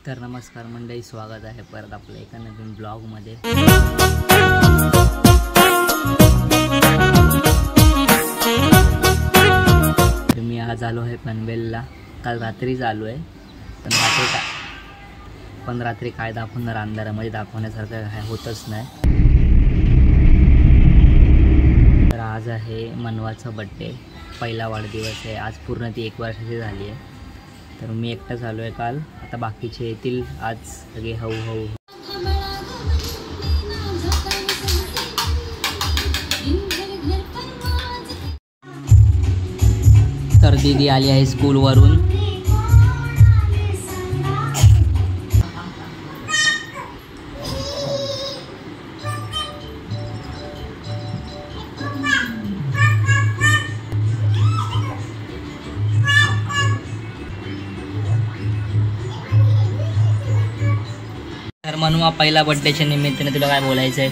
तर नमस्कार मंडळी, स्वागत आहे परत आपल्या एका नवीन ब्लॉगमध्ये। तर मी आज आलो आहे पनवेलला। काल रात्रीच आलो आहे, पण रात्री काय दाखवणार, अंधारामध्ये दाखवण्यासारखं काय होतच नाही। तर आज आहे मनवाचा बड्डे, पहिला वाढदिवस आहे आज। पूर्ण ती 1 वर्षाची झाली आहे। तर मी एकटाच आलो आहे काल, आता बाकीचे येतील आज सगळे हळूहळू। तर दीदी आली आहे स्कूलवरून। तर मनवा, पहिला बर्थडेच्या निमित्ताने तुला काय बोलायचं आहे?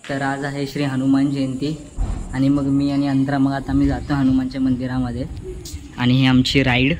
तर आज आहे श्री हनुमान जयंती आणि मग मी आणि अंतरा मग आता आम्ही जातो हनुमानच्या मंदिरामध्ये। आणि ही आमची राईड।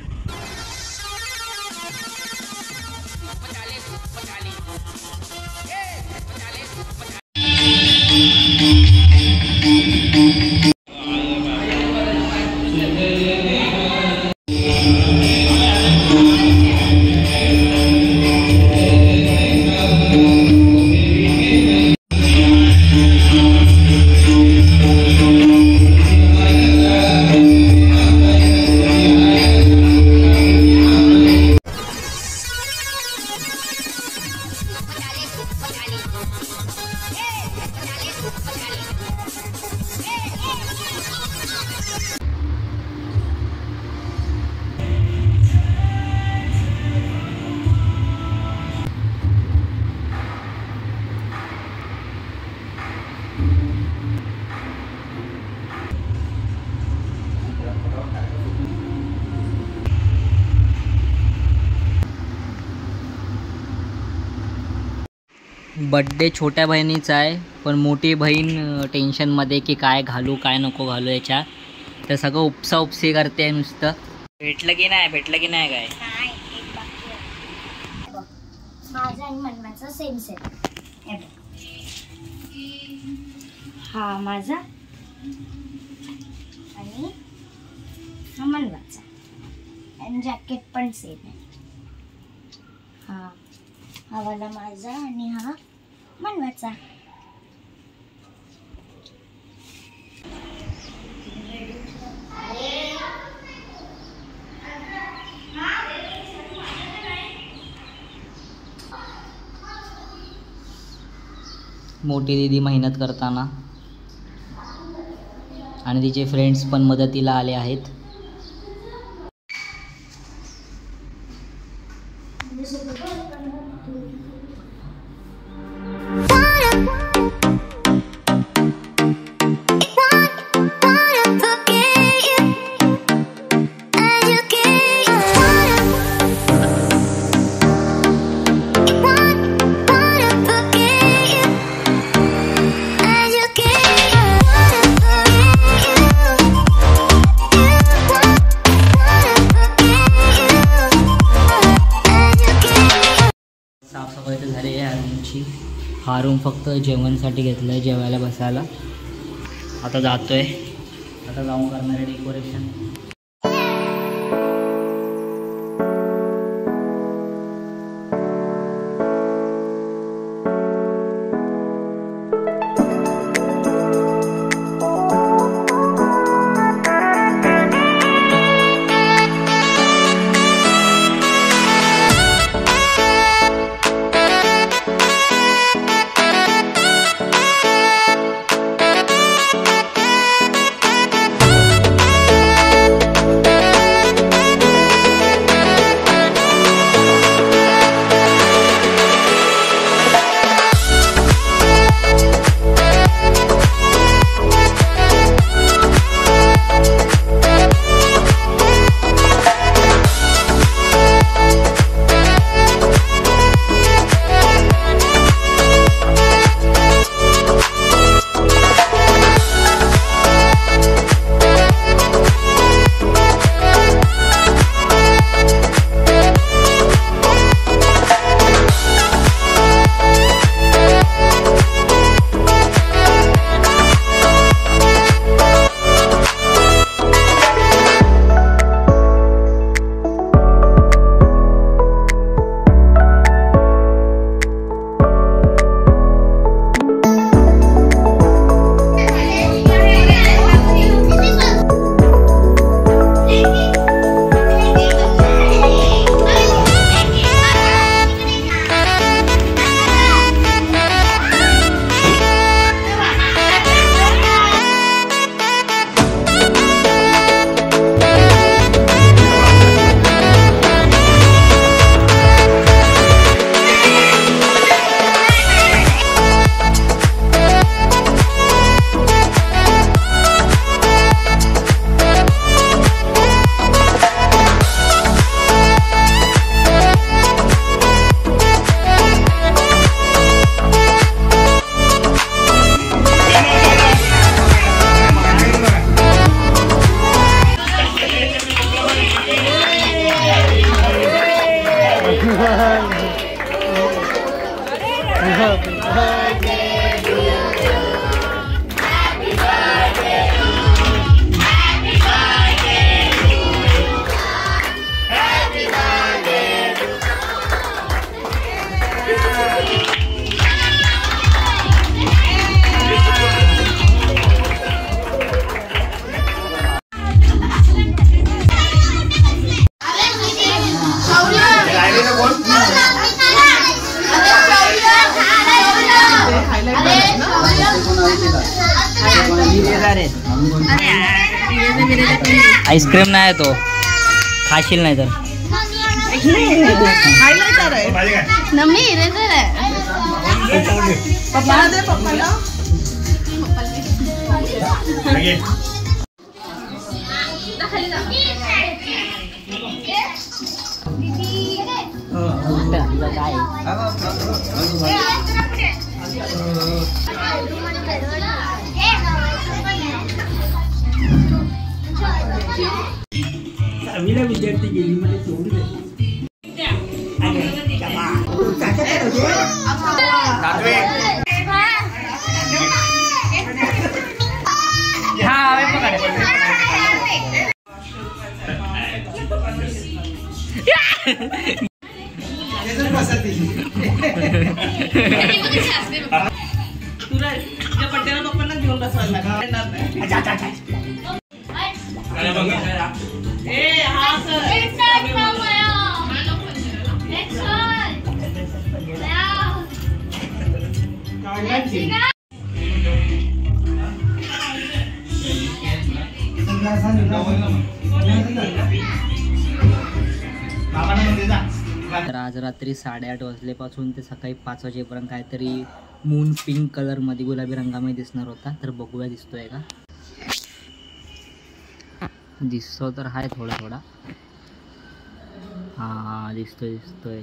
बड्डे छोट्या बहिणीचा आहे, पण मोठी बहीण टेन्शनमध्ये की काय घालू काय नको घालू याच्या। तर सगळं उपसा करते नुसतं। भेटलं की नाही काय? माझा आणि मनवाचा सेम सेट। हा माझा आणि हा मनवाचा, आणि जॅकेट पण सेम आहे। हा वाला माझा आणि हा मनवाचा। मोठी दीदी मेहनत करताना आणि तिचे फ्रेंड्स पण मदतीला आले आहेत। साफसफाई तर झाली आहे रूमची। हा रूम फक्त जेवणासाठी घेतलं आहे, जेवायला बसायला। आता जातोय, आता जाऊन करणार आहे डेकोरेशन। आईस्क्रीम नाही तो खाशील नाही तर नम्मी इरेजर आहे पप्पाला दे पप्पाला काय विद्यार्थी गेली मला तेवढी तुला पट्ट्याला पप्पांना घेऊन बसवायला तर आज रात्री 8:30 वाजल्यापासून ते सकाळी 5 वाजेपर्यंत काहीतरी मून पिंक कलरमध्ये गुलाबी रंगामध्ये दिसणार होता. तर बघूया दिसतोय का. दिसतो तर आहे थोडा थोडा. हा दिसतोय दिसतोय.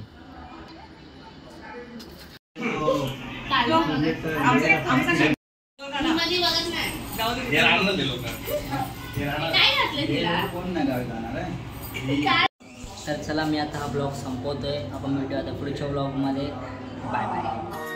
तर चला मी आता हा ब्लॉग संपवतोय. आपण भेटूया आता पुढच्या ब्लॉगमध्ये. Bye bye.